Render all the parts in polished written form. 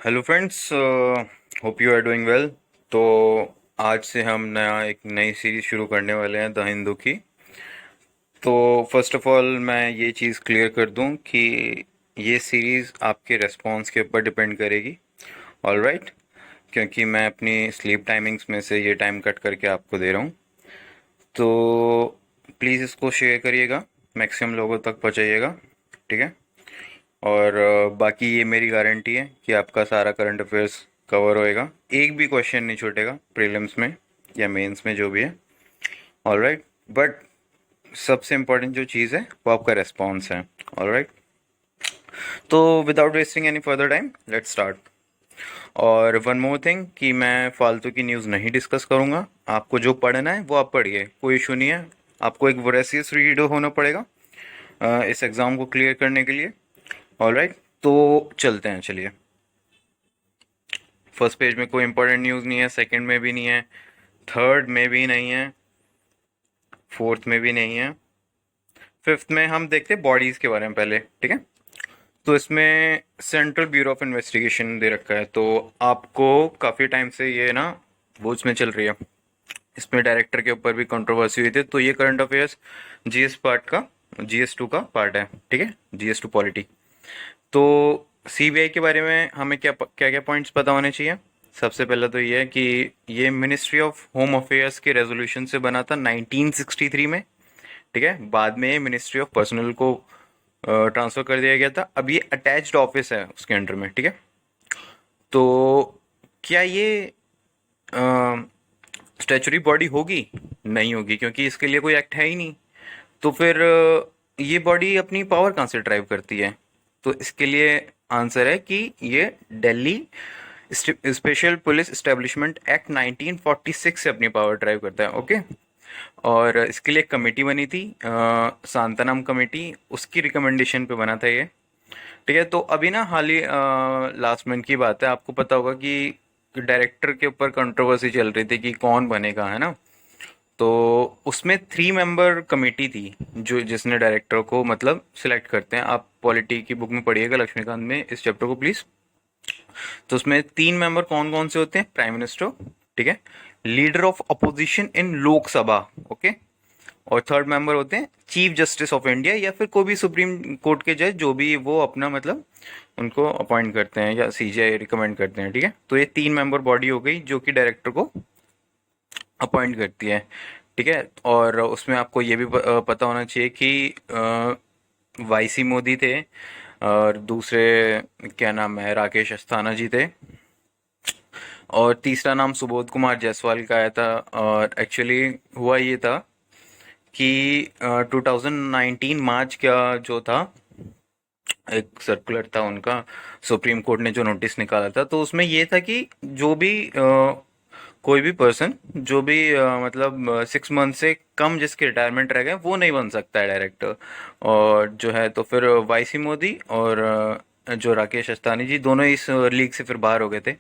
Hello friends, hope you are doing well. तो आज से हम एक नई सीरीज शुरू करने वाले हैं द हिंदू की। तो फर्स्ट ऑफ ऑल मैं ये चीज़ क्लियर कर दूं कि ये सीरीज़ आपके रिस्पॉन्स के ऊपर डिपेंड करेगी। ऑलराइट, क्योंकि मैं अपनी स्लीप टाइमिंग्स में से ये टाइम कट करके आपको दे रहा हूँ। तो प्लीज़ इसको शेयर करिएगा, मैक्सिमम लोगों तक पहुँचाइएगा, ठीक है। और बाकी ये मेरी गारंटी है कि आपका सारा करंट अफेयर्स कवर होएगा, एक भी क्वेश्चन नहीं छूटेगा प्रीलिम्स में या मेंस में, जो भी है। ऑलराइट, बट सबसे इम्पोर्टेंट जो चीज़ है वो आपका रेस्पॉन्स है। ऑलराइट, तो without wasting any further time let's start. और वन मोर थिंग कि मैं फालतू की न्यूज़ नहीं डिस्कस करूँगा। आपको जो पढ़ना है वो आप पढ़िए, कोई इशू नहीं है। आपको एक वोरेसियस रीडर होना पड़ेगा इस एग्ज़ाम को क्लियर करने के लिए। ऑलराइट, तो चलते हैं, चलिए। फर्स्ट पेज में कोई इंपॉर्टेंट न्यूज़ नहीं है, सेकंड में भी नहीं है, थर्ड में भी नहीं है, फोर्थ में भी नहीं है, फिफ्थ में हम देखते हैं बॉडीज़ के बारे में पहले, ठीक है। तो इसमें सेंट्रल ब्यूरो ऑफ इन्वेस्टिगेशन दे रखा है, तो आपको काफ़ी टाइम से ये ना वो इसमें चल रही है। इसमें डायरेक्टर के ऊपर भी कंट्रोवर्सी हुई थी, तो ये करंट अफेयर्स जीएस पार्ट का, जीएस 2 का पार्ट है, ठीक है, जीएस 2 पॉलिटी। तो सीबीआई के बारे में हमें क्या क्या क्या पॉइंट्स पता होने चाहिए। सबसे पहला तो ये है कि ये मिनिस्ट्री ऑफ होम अफेयर्स के रेजोल्यूशन से बना था 1963 में, ठीक है। बाद में मिनिस्ट्री ऑफ पर्सनल को ट्रांसफर कर दिया गया था। अब ये अटैच्ड ऑफिस है उसके अंडर में, ठीक है। तो क्या ये स्टैचुरी बॉडी होगी? नहीं होगी, क्योंकि इसके लिए कोई एक्ट है ही नहीं। तो फिर ये बॉडी अपनी पावर कहाँ से ड्राइव करती है? तो इसके लिए आंसर है कि ये Delhi special police establishment act 1946 से अपनी पावर ड्राइव करता है, ओके। और इसके लिए एक कमेटी बनी थी, सांतानाम कमेटी, उसकी रिकमेंडेशन पे बना था ये, ठीक है। तो अभी ना हाल ही लास्ट मंथ की बात है, आपको पता होगा कि डायरेक्टर के ऊपर कंट्रोवर्सी चल रही थी कि कौन बनेगा, है ना। तो उसमें 3 मेंबर कमेटी थी जो जिसने डायरेक्टर को मतलब सिलेक्ट करते हैं। आप पॉलिटी की बुक में पढ़िएगा, लक्ष्मीकांत में, इस चैप्टर को प्लीज। तो उसमें 3 मेंबर कौन कौन से होते हैं? प्राइम मिनिस्टर, ठीक है, leader of opposition in Lok Sabha, okay, और थर्ड मेंबर होते हैं चीफ जस्टिस ऑफ इंडिया या फिर कोई भी सुप्रीम कोर्ट के जज, जो भी वो अपना मतलब उनको अपॉइंट करते हैं या सीजीआई रिकमेंड करते हैं, ठीक है। तो ये 3 मेंबर बॉडी हो गई जो कि डायरेक्टर को अपॉइंट करती है, ठीक है। और उसमें आपको ये भी पता होना चाहिए कि वाईसी मोदी थे, और दूसरे क्या नाम है, राकेश अस्थाना जी थे, और तीसरा नाम सुबोध कुमार जायसवाल का आया था। और एक्चुअली हुआ ये था कि 2019 मार्च का जो था, एक सर्कुलर था उनका, सुप्रीम कोर्ट ने जो नोटिस निकाला था, तो उसमें ये था कि जो भी कोई भी पर्सन जो भी मतलब 6 मंथ से कम जिसके रिटायरमेंट रह गए वो नहीं बन सकता है डायरेक्टर। और जो है तो फिर वाईसी मोदी और जो राकेश अस्थानी जी, दोनों इस लीग से फिर बाहर हो गए थे,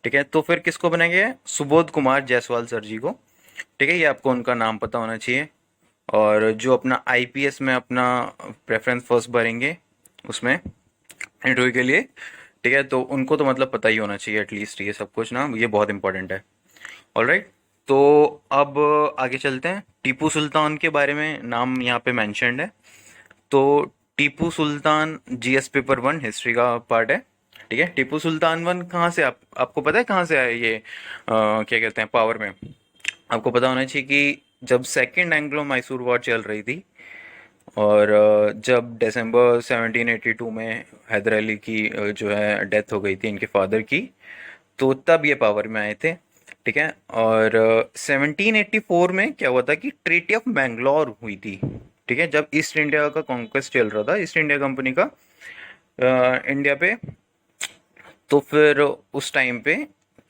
ठीक है। तो फिर किसको बनाया गया है? सुबोध कुमार जायसवाल सर जी को, ठीक है। ये आपको उनका नाम पता होना चाहिए। और जो अपना आईपीएस में अपना प्रेफरेंस फर्स्ट भरेंगे उसमें इंटरव्यू के लिए, ठीक है, तो उनको तो मतलब पता ही होना चाहिए एटलीस्ट ये सब कुछ ना, ये बहुत इंपॉर्टेंट है। ऑलराइट, तो अब आगे चलते हैं। टीपू सुल्तान के बारे में नाम यहाँ पे मेंशन्ड है। तो Tipu Sultan GS paper 1 history का पार्ट है, ठीक है। टीपू सुल्तान वन कहाँ से, आपको पता है कहाँ से आया ये क्या कहते हैं पावर में? आपको पता होना चाहिए कि जब सेकेंड एंग्लो मैसूर वॉर चल रही थी, और जब दिसंबर 1782 में हैदर अली की जो है डेथ हो गई थी इनके फादर की, तो तब ये पावर में आए थे, ठीक है। और 1784 में क्या हुआ था कि ट्रीटी ऑफ मैंगलोर हुई थी, ठीक है, जब ईस्ट इंडिया का कॉन्क्वेस्ट चल रहा था, ईस्ट इंडिया कंपनी का इंडिया पे। तो फिर उस टाइम पे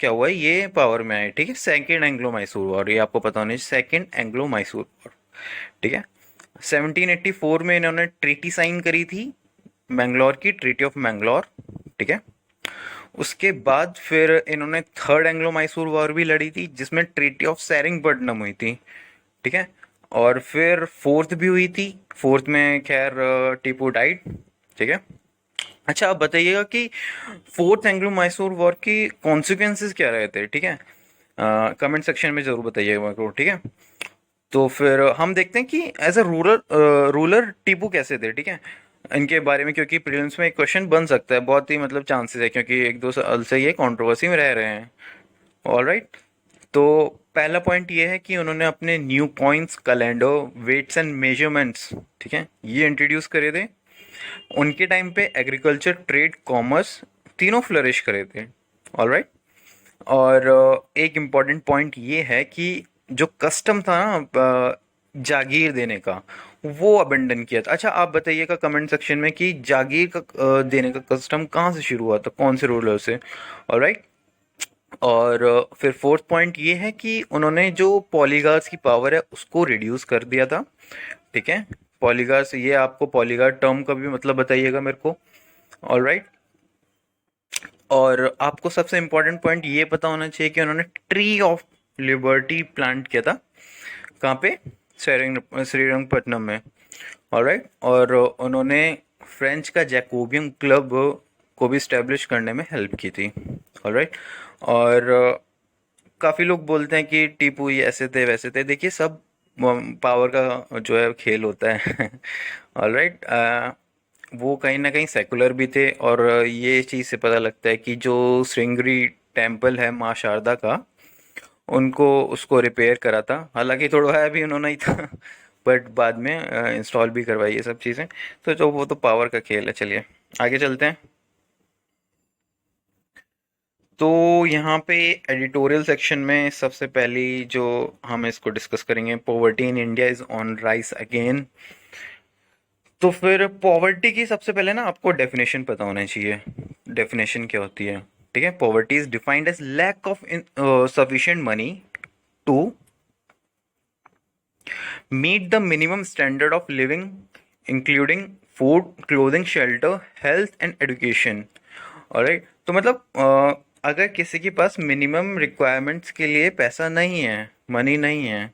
क्या हुआ, ये पावर में आए, ठीक है। सेकेंड एंग्लो मैसूर वॉर, ये आपको पता होना चाहिए, सेकेंड एंग्लो मैसूर वॉर, ठीक है। 1784 में इन्होंने ट्रीटी साइन करी थी, मैंगलोर की, ट्रीटी ऑफ मैंगलोर, ठीक है। उसके बाद फिर इन्होंने थर्ड एंग्लो मैसूर वॉर भी लड़ी थी, जिसमें ट्रीटी ऑफ सेरिंगपट्टनम हुई थी, ठीक है। और फिर फोर्थ भी हुई थी, फोर्थ में खैर टीपू डाइट, ठीक है। अच्छा, आप बताइएगा कि फोर्थ एंग्लो मैसूर वॉर की कॉन्सिक्वेंसेस क्या रहे थे, ठीक है? कमेंट सेक्शन में जरूर बताइएगा मेरे को, ठीक है? तो फिर हम देखते हैं कि एज अ रूलर टीपू कैसे थे, ठीक है, इनके बारे में, क्योंकि प्रीलिम्स में एक क्वेश्चन बन सकता है, बहुत ही मतलब चांसेस है, क्योंकि एक दो साल से ये कंट्रोवर्सी में रह रहे हैं। ऑलराइट। तो पहला पॉइंट ये है कि उन्होंने अपने new coins, calendar, weights and measurements, ठीक है, ये इंट्रोड्यूस करे थे। उनके टाइम पे एग्रीकल्चर, ट्रेड, कॉमर्स तीनों फ्लरिश करे थे। ऑलराइट। और एक इम्पॉर्टेंट पॉइंट ये है कि जो कस्टम था ना जागीर देने का, वो अबेंडन किया था। अच्छा, आप बताइएगा कमेंट सेक्शन में कि जागीर का देने का कस्टम कहाँ से शुरू हुआ था, कौन से रूलर से। ऑलराइट। और फिर फोर्थ पॉइंट ये है कि उन्होंने जो पॉलीगार्स की पावर है उसको रिड्यूस कर दिया था, ठीक है? पॉलीगार्स, ये आपको पॉलीगार टर्म का भी मतलब बताइएगा मेरे को। ऑलराइट। और आपको सबसे इम्पोर्टेंट पॉइंट ये पता होना चाहिए कि उन्होंने ट्री ऑफ लिबर्टी प्लांट किया था। कहाँ पे? श्रीरंगपट्टनम में। ऑलराइट। और उन्होंने फ्रेंच का जैकोबियन क्लब को भी स्टैब्लिश करने में हेल्प की थी। ऑलराइट। और काफ़ी लोग बोलते हैं कि टीपू ये ऐसे थे वैसे थे, देखिए सब पावर का जो है खेल होता है। ऑलराइट। वो कहीं ना कहीं सेकुलर भी थे, और ये चीज़ से पता लगता है कि जो श्रृंगेरी टेम्पल है माँ शारदा का, उनको उसको रिपेयर करा था, हालांकि तोड़वाया भी उन्होंने ही था। बट बाद में इंस्टॉल भी करवाई ये सब चीज़ें। तो जो वो तो पावर का खेल है। चलिए आगे चलते हैं। तो यहाँ पे एडिटोरियल सेक्शन में सबसे पहली जो हम इसको डिस्कस करेंगे, poverty in India is on rice again. तो फिर पॉवर्टी की सबसे पहले ना आपको डेफिनेशन पता होना चाहिए। डेफिनेशन क्या होती है, ठीक है? Poverty is defined as lack of sufficient money to meet the minimum standard of living, including food, clothing, shelter, health and education. Alright. तो मतलब अगर किसी के पास मिनिमम रिक्वायरमेंट्स के लिए पैसा नहीं है, मनी नहीं है,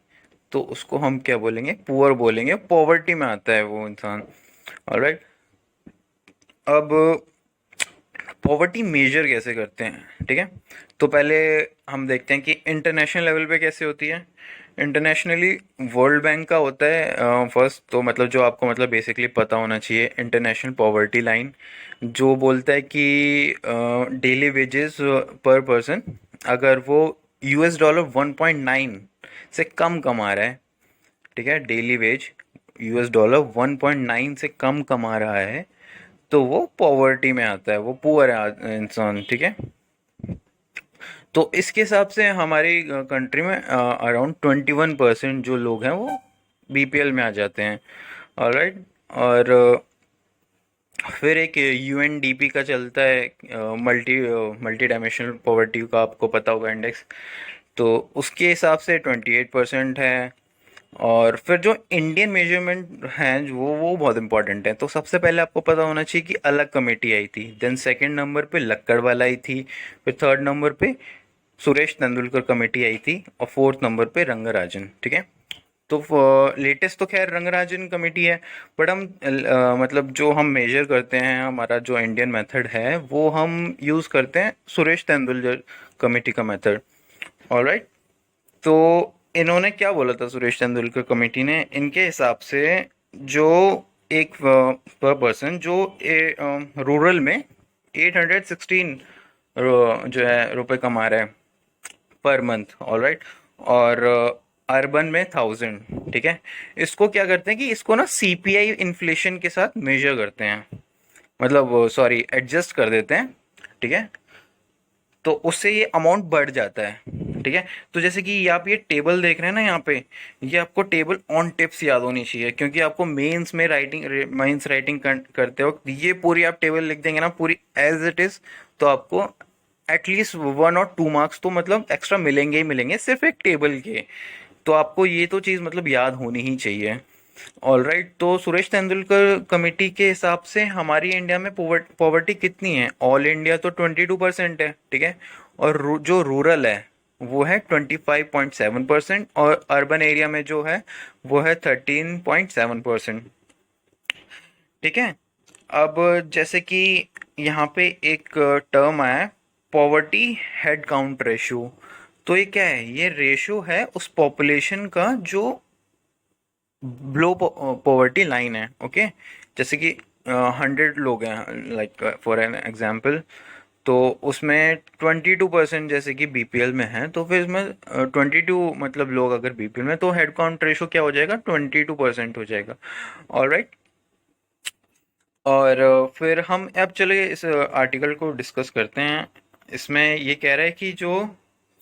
तो उसको हम क्या बोलेंगे? पुअर बोलेंगे, पॉवर्टी में आता है वो इंसान। ऑलराइट। अब पॉवर्टी मेजर कैसे करते हैं, ठीक है? तो पहले हम देखते हैं कि इंटरनेशनल लेवल पे कैसे होती है। इंटरनेशनली वर्ल्ड बैंक का होता है फर्स्ट, तो मतलब जो आपको मतलब बेसिकली पता होना चाहिए, इंटरनेशनल पॉवर्टी लाइन जो बोलता है कि डेली वेजेस पर पर्सन, अगर वो US$ 1.9 से कम कमा रहा है, ठीक है, डेली वेज $1.9 से कम कमा रहा है, तो वो पॉवर्टी में आता है, वो पुअर है इंसान, ठीक है? तो इसके हिसाब से हमारी कंट्री में अराउंड 21% जो लोग हैं वो BPL में आ जाते हैं। ऑलराइट। और फिर एक UNDP का चलता है, मल्टी डायमेंशनल पॉवर्टी का, आपको पता होगा इंडेक्स। तो उसके हिसाब से 28% है। और फिर जो इंडियन मेजरमेंट हैं जो वो बहुत इंपॉर्टेंट है। तो सबसे पहले आपको पता होना चाहिए कि अलग कमेटी आई थी, देन सेकंड नंबर पे लक्कड़वाला आई थी, फिर थर्ड नंबर पे सुरेश तेंदुलकर कमेटी आई थी, और फोर्थ नंबर पे रंगराजन, ठीक है? तो लेटेस्ट तो खैर रंगराजन कमेटी है। बट हम मतलब जो हम मेजर करते हैं, हमारा जो इंडियन मेथड है वो हम यूज़ करते हैं सुरेश तेंदुलकर कमेटी का मेथड। ऑलराइट। तो इन्होंने क्या बोला था, सुरेश तेंदुलकर कमेटी ने, इनके हिसाब से जो एक पर पर्सन जो रूरल में 816 जो है रुपए कमा रहा है पर मंथ। ऑलराइट। और अर्बन में 1000, ठीक है? इसको क्या करते हैं कि इसको ना CPI इन्फ्लेशन के साथ मेजर करते हैं, मतलब सॉरी एडजस्ट कर देते हैं, ठीक है? तो उससे ये अमाउंट बढ़ जाता है, ठीक है? तो जैसे कि ये आप ये टेबल देख रहे हैं ना यहाँ पे, ये आपको टेबल ऑन टिप्स याद होनी चाहिए, क्योंकि आपको मेंस राइटिंग करते वक्त ये पूरी आप टेबल लिख देंगे ना पूरी एज इट इज, तो आपको एटलीस्ट 1 और 2 मार्क्स तो मतलब एक्स्ट्रा मिलेंगे ही मिलेंगे सिर्फ एक टेबल के। तो आपको ये तो चीज़ मतलब याद होनी ही चाहिए। ऑलराइट। तो सुरेश तेंदुलकर कमेटी के हिसाब से हमारी इंडिया में पॉवर्टी कितनी है? ऑल इंडिया तो 22% है, ठीक है? और जो रूरल है वो है 25.7%, और अर्बन एरिया में जो है वो है 13.7%, ठीक है? अब जैसे कि यहाँ पे एक टर्म आया है, पॉवर्टी हेड काउंट रेशियो। तो ये क्या है? ये रेशियो है उस पॉपुलेशन का जो बिलो पॉवर्टी लाइन है। ओके, जैसे कि 100 लोग हैं, लाइक फॉर एन एग्जांपल, तो उसमें 22% जैसे कि बीपीएल में है, तो फिर इसमें 22 मतलब लोग अगर बीपीएल में, तो हेड काउंट रेशो क्या हो जाएगा? 22% हो जाएगा। ऑलराइट। और फिर हम अब चले इस आर्टिकल को डिस्कस करते हैं। इसमें ये कह रहा है कि जो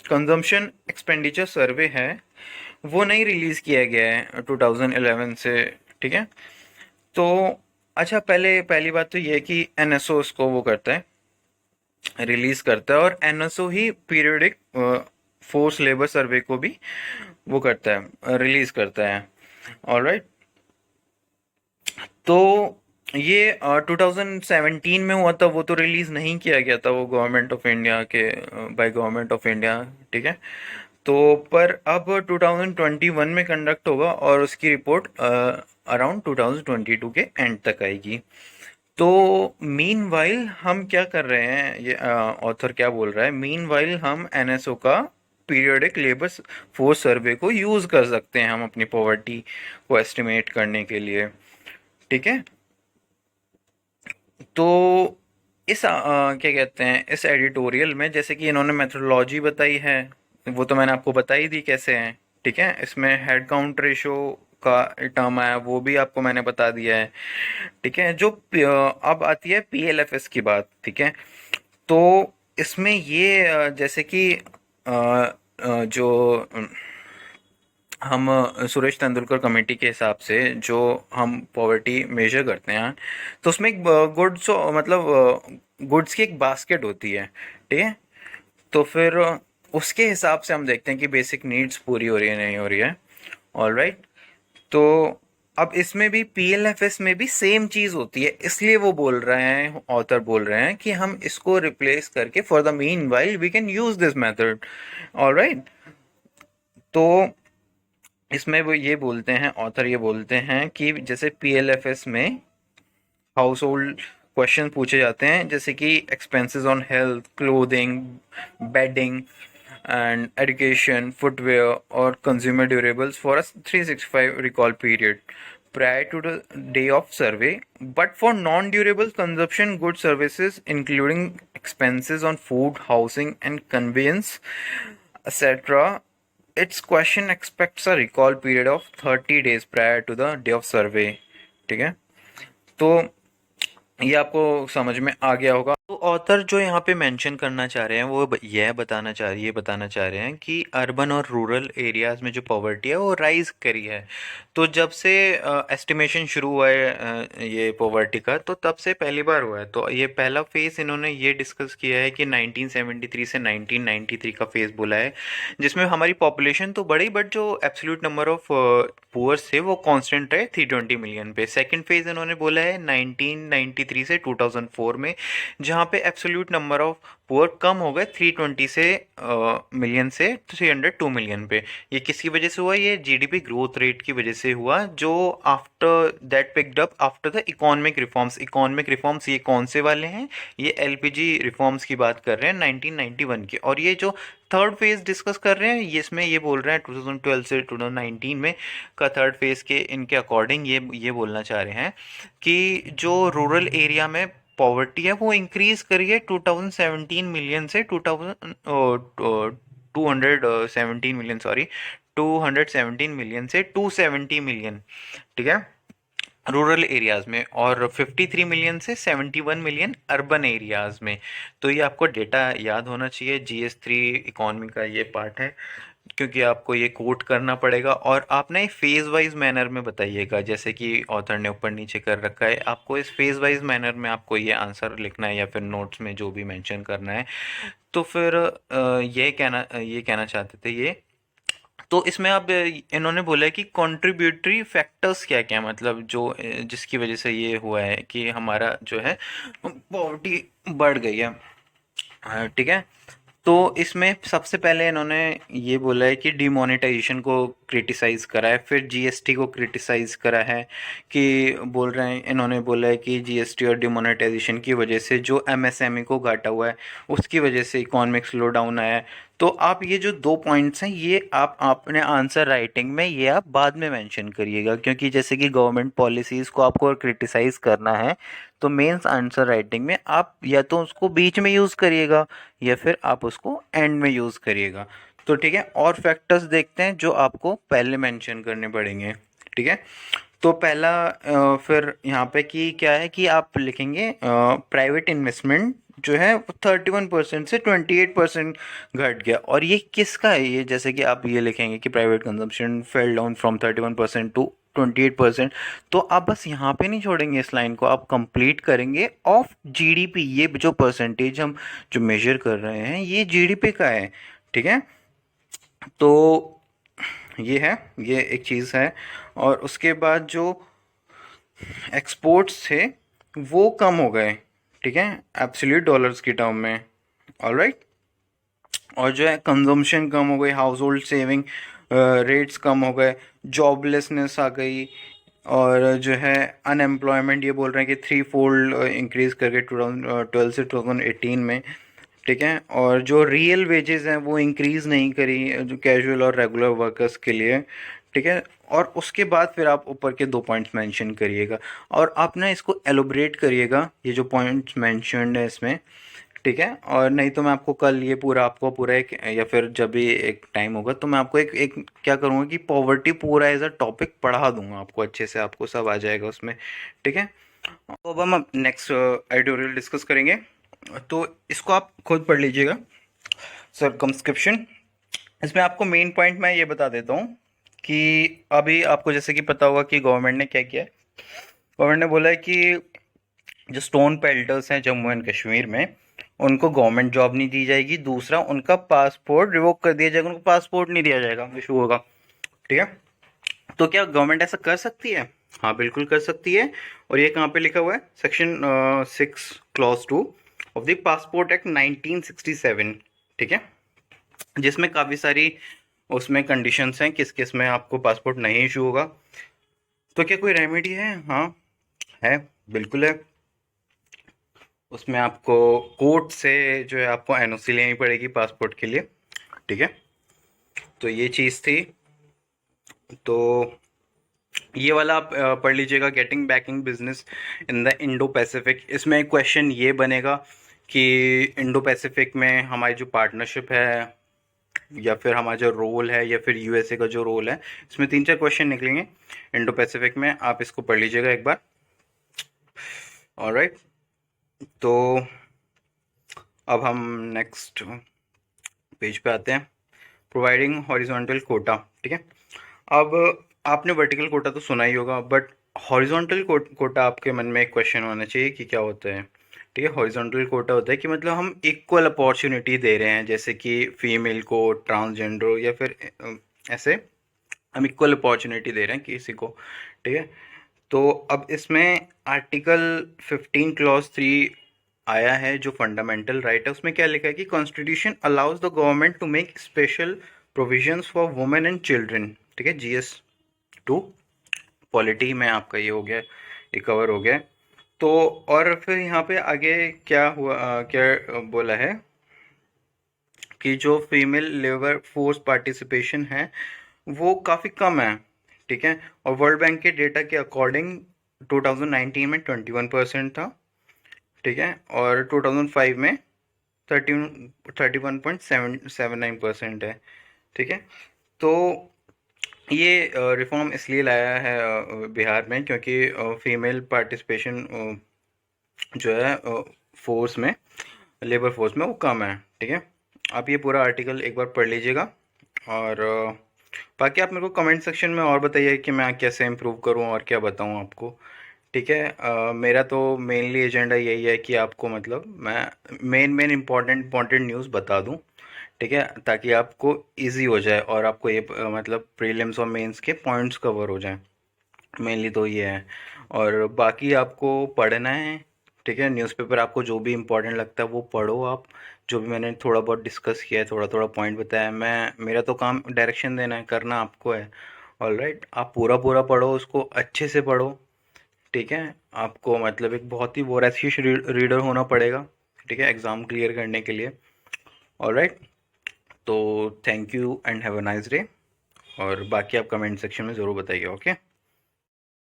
कंजम्पशन एक्सपेंडिचर सर्वे है वो नहीं रिलीज किया गया है 2011 से। ठीक है। तो अच्छा, पहले पहली बात तो ये है कि एनएसओ इसको वो करता है, रिलीज करता है, और एनएसओ ही पीरियोडिक फोर्स लेबर सर्वे को भी वो करता है, रिलीज करता है। ऑलराइट। तो ये 2017 में हुआ था, वो तो रिलीज नहीं किया गया था, वो गवर्नमेंट ऑफ इंडिया के बाय गवर्नमेंट ऑफ इंडिया। ठीक है। तो पर अब 2021 में कंडक्ट होगा और उसकी रिपोर्ट अराउंड 2022 के एंड तक आएगी। तो मीन वाइल हम क्या कर रहे हैं, ये ऑथर क्या बोल रहा है, मीन वाइल हम एनएसओ का पीरियोडिक लेबर फोर्स सर्वे को यूज कर सकते हैं हम अपनी पॉवर्टी को एस्टिमेट करने के लिए। ठीक है। तो इस क्या कहते हैं, इस एडिटोरियल में जैसे कि इन्होंने मेथोडोलॉजी बताई है, वो तो मैंने आपको बताई दी कैसे है। ठीक है। इसमें हेड काउंट रेशो का टर्म आया, वो भी आपको मैंने बता दिया है। ठीक है। जो अब आती है पीएलएफएस की बात। ठीक है। तो इसमें ये जैसे कि जो हम सुरेश तेंदुलकर कमेटी के हिसाब से जो हम पॉवर्टी मेजर करते हैं, तो उसमें एक गुड्स मतलब गुड्स की एक बास्केट होती है। ठीक है। तो फिर उसके हिसाब से हम देखते हैं कि बेसिक नीड्स पूरी हो रही है नहीं हो रही है। ऑलराइट। तो अब इसमें भी पीएलएफएस में भी सेम चीज होती है, इसलिए वो बोल रहे हैं, ऑथर बोल रहे हैं कि हम इसको रिप्लेस करके for the meanwhile we can use this method. Alright. तो इसमें वो ये बोलते हैं, ऑथर ये बोलते हैं कि जैसे पीएलएफएस में हाउस होल्ड क्वेश्चन पूछे जाते हैं, जैसे कि expenses on health, clothing, bedding and education, footwear और consumer durables for a 365 recall period prior to the day of survey, but for non-durable consumption goods services including expenses on food, housing and conveyance, etc., its question expects a recall period of 30 days prior to the day of survey। ठीक है। तो ये आपको समझ में आ गया होगा। तो ऑथर जो यहाँ पे मेंशन करना चाह रहे हैं वो यह बताना चाह रहे हैं कि अर्बन और रूरल एरियाज में जो पॉवर्टी है वो राइज करी है। तो जब से एस्टिमेशन शुरू हुआ है ये पॉवर्टी का, तो तब से पहली बार हुआ है। तो ये पहला फेज इन्होंने ये डिस्कस किया है कि 1973 से 1993 का फेज बोला है, जिसमें हमारी पॉपुलेशन तो बढ़ी, बट जो एब्सोल्यूट नंबर ऑफ पुअर्स थे वो कांस्टेंट रहे 320 मिलियन पे। सेकंड फेज इन्होंने बोला है 1993 से 2004 में, जहाँ पे एब्सोल्यूट नंबर ऑफ पुअर कम हो गए 320 से मिलियन से 302 मिलियन पे। ये किसकी वजह से हुआ? ये जीडीपी ग्रोथ रेट की वजह से हुआ, जो after that picked up after the economic reforms. Economic reforms ये कौन से वाले हैं? ये एलपीजी रिफॉर्म्स की बात कर रहे हैं 1991 की। और ये जो थर्ड फेज डिस्कस कर रहे हैं, ये इसमें ये बोल रहे हैं 2012 से 2019 में का थर्ड फेज के इनके अकॉर्डिंग ये बोलना चाह रहे हैं कि जो रूरल एरिया में पॉवर्टी है वो इंक्रीज करी है 2017 मिलियन से 217 मिलियन, सॉरी 217 मिलियन से 270 मिलियन। ठीक है। रूरल एरियाज में, और 53 मिलियन से 71 मिलियन अर्बन एरियाज में। तो ये आपको डेटा याद होना चाहिए, जीएस3 इकोनॉमी का ये पार्ट है, क्योंकि आपको ये कोट करना पड़ेगा। और आप ना फेज वाइज मैनर में बताइएगा, जैसे कि ऑथर ने ऊपर नीचे कर रखा है, आपको इस फेज वाइज मैनर में आपको ये आंसर लिखना है या फिर नोट्स में जो भी मेंशन करना है। तो फिर ये कहना चाहते थे ये। तो इसमें अब इन्होंने बोला है कि कंट्रीब्यूटरी फैक्टर्स क्या क्या, मतलब जो जिसकी वजह से ये हुआ है कि हमारा जो है पॉवर्टी बढ़ गई है। ठीक है। तो इसमें सबसे पहले इन्होंने ये बोला है कि डिमोनेटाइजेशन को क्रिटिसाइज करा है, फिर जीएसटी को क्रिटिसाइज करा है कि बोल रहे हैं, इन्होंने बोला है कि जीएसटी और डिमोनेटाइजेशन की वजह से जो एमएसएमई को घाटा हुआ है उसकी वजह से इकोनॉमिक स्लो डाउन आया है। तो आप ये जो 2 पॉइंट्स हैं ये आप अपने आंसर राइटिंग में ये आप बाद में मेंशन करिएगा, क्योंकि जैसे कि गवर्नमेंट पॉलिसीज़ को आपको क्रिटिसाइज़ करना है तो मेंस आंसर राइटिंग में आप या तो उसको बीच में यूज़ करिएगा या फिर आप उसको एंड में यूज़ करिएगा। तो ठीक है, और फैक्टर्स देखते हैं जो आपको पहले मेंशन करने पड़ेंगे। ठीक है, तो पहला फिर यहाँ पे कि क्या है कि आप लिखेंगे प्राइवेट इन्वेस्टमेंट जो है वो 31% से 28% घट गया। और ये किसका है, ये जैसे कि आप ये लिखेंगे कि private consumption fell down from 31% to 28%। तो आप बस यहाँ पे नहीं छोड़ेंगे इस लाइन को, आप कंप्लीट करेंगे ऑफ जीडीपी। ये जो परसेंटेज हम जो मेजर कर रहे हैं ये जीडीपी का है। ठीक है, तो ये है, ये एक चीज़ है। और उसके बाद जो एक्सपोर्ट्स थे वो कम हो गए। ठीक है, एब्सोल्यूट डॉलर्स की टर्म में। ऑलराइट, और जो है कंजम्पशन कम हो गई, हाउस होल्ड सेविंग रेट्स कम हो गए, जॉबलेसनेस आ गई, और जो है अनएम्प्लॉयमेंट ये बोल रहे हैं कि 3 फोल्ड इंक्रीज करके 2012 से 2018 में। ठीक है, और जो रियल वेजेस हैं वो इंक्रीज़ नहीं करी जो कैजुअल और रेगुलर वर्कर्स के लिए। ठीक है, और उसके बाद फिर आप ऊपर के 2 पॉइंट्स मेंशन करिएगा और आप ना इसको एलोबरेट करिएगा ये जो पॉइंट्स मेंशन्ड है इसमें। ठीक है, और नहीं तो मैं आपको कल ये पूरा आपको पूरा एक या फिर जब भी एक टाइम होगा तो मैं आपको एक क्या करूँगा कि पॉवर्टी पूरा एज अ टॉपिक पढ़ा दूंगा आपको, अच्छे से आपको सब आ जाएगा उसमें। ठीक है, तो अब हम नेक्स्ट एडिटोरियल डिस्कस करेंगे, तो इसको आप खुद पढ़ लीजिएगा। सर्कमस्क्रिप्शन, इसमें आपको मेन पॉइंट मैं ये बता देता हूँ कि अभी आपको जैसे कि पता होगा कि गवर्नमेंट ने क्या किया है। गवर्नमेंट ने बोला है कि जो स्टोन पेल्टर्स हैं जम्मू एंड कश्मीर में उनको गवर्नमेंट जॉब नहीं दी जाएगी, दूसरा उनका पासपोर्ट रिवोक कर दिया जाएगा, उनको पासपोर्ट नहीं दिया जाएगा, इशू होगा। ठीक है, तो क्या गवर्नमेंट ऐसा कर सकती है? हाँ बिल्कुल कर सकती है। और ये कहाँ पे लिखा हुआ है? Section 6 clause 2 of the passport act 1967। ठीक है, जिसमें काफ़ी सारी उसमें कंडीशंस हैं किस किस में आपको पासपोर्ट नहीं इशू होगा। तो क्या कोई रेमेडी है? हाँ है, बिल्कुल है। उसमें आपको कोर्ट से जो है आपको एनओसी लेनी पड़ेगी पासपोर्ट के लिए। ठीक है, तो ये चीज़ थी। तो ये वाला आप पढ़ लीजिएगा, getting banking business in the Indo Pacific. इसमें एक क्वेश्चन ये बनेगा कि इंडो पैसिफिक में हमारी जो पार्टनरशिप है या फिर हमारा जो रोल है या फिर यूएसए का जो रोल है, इसमें 3-4 क्वेश्चन निकलेंगे इंडो पैसिफिक में, आप इसको पढ़ लीजिएगा एक बार। ऑलराइट, तो अब हम नेक्स्ट पेज पे आते हैं, प्रोवाइडिंग हॉरिजॉन्टल कोटा। ठीक है, अब आपने वर्टिकल कोटा तो सुना ही होगा, बट हॉरिजॉन्टल कोटा आपके मन में एक क्वेश्चन होना चाहिए कि क्या होता है। ठीक है, हॉरिजॉन्टल कोटा होता है कि मतलब हम इक्वल अपॉर्चुनिटी दे रहे हैं, जैसे कि फीमेल को, ट्रांसजेंडर या फिर ऐसे हम इक्वल अपॉर्चुनिटी दे रहे हैं किसी को। ठीक है, तो अब इसमें आर्टिकल 15 क्लॉज 3 आया है जो फंडामेंटल राइट है। उसमें क्या लिखा है कि constitution allows the government to make special provisions for women and children. ठीक है, GS 2 पॉलिटी में आपका ये हो गया, ये कवर हो गया। तो और फिर यहाँ पे आगे क्या हुआ, क्या बोला है कि जो फीमेल लेबर फोर्स पार्टिसिपेशन है वो काफ़ी कम है। ठीक है, और वर्ल्ड बैंक के डेटा के अकॉर्डिंग 2019 में 21% था। ठीक है, और 2005 में 31.79% है। ठीक है, तो ये रिफॉर्म इसलिए लाया है बिहार में क्योंकि फीमेल पार्टिसिपेशन जो है फोर्स में, लेबर फोर्स में वो कम है। ठीक है, आप ये पूरा आर्टिकल एक बार पढ़ लीजिएगा। और बाकी आप मेरे को कमेंट सेक्शन में और बताइए कि मैं कैसे इम्प्रूव करूं और क्या बताऊं आपको। ठीक है, मेरा तो मेनली एजेंडा यही है कि आपको मतलब मैं मेन इम्पॉर्टेंट न्यूज़ बता दूं। ठीक है, ताकि आपको इजी हो जाए और आपको ये मतलब प्रीलिम्स और मेंस के पॉइंट्स कवर हो जाएं। मेनली तो ये है, और बाकी आपको पढ़ना है। ठीक है, न्यूज़पेपर आपको जो भी इम्पोर्टेंट लगता है वो पढ़ो आप। जो भी मैंने थोड़ा बहुत डिस्कस किया है, थोड़ा थोड़ा पॉइंट बताया, मैं मेरा तो काम डायरेक्शन देना है, करना आपको है। ऑलराइट, आप पूरा पूरा पढ़ो, उसको अच्छे से पढ़ो। ठीक है, आपको मतलब एक बहुत ही वोरेशियस रीडर होना पड़ेगा, ठीक है, एग्ज़ाम क्लियर करने के लिए। ऑलराइट, तो thank you and have a nice day. और बाकी आप कमेंट सेक्शन में ज़रूर बताइए। ओके।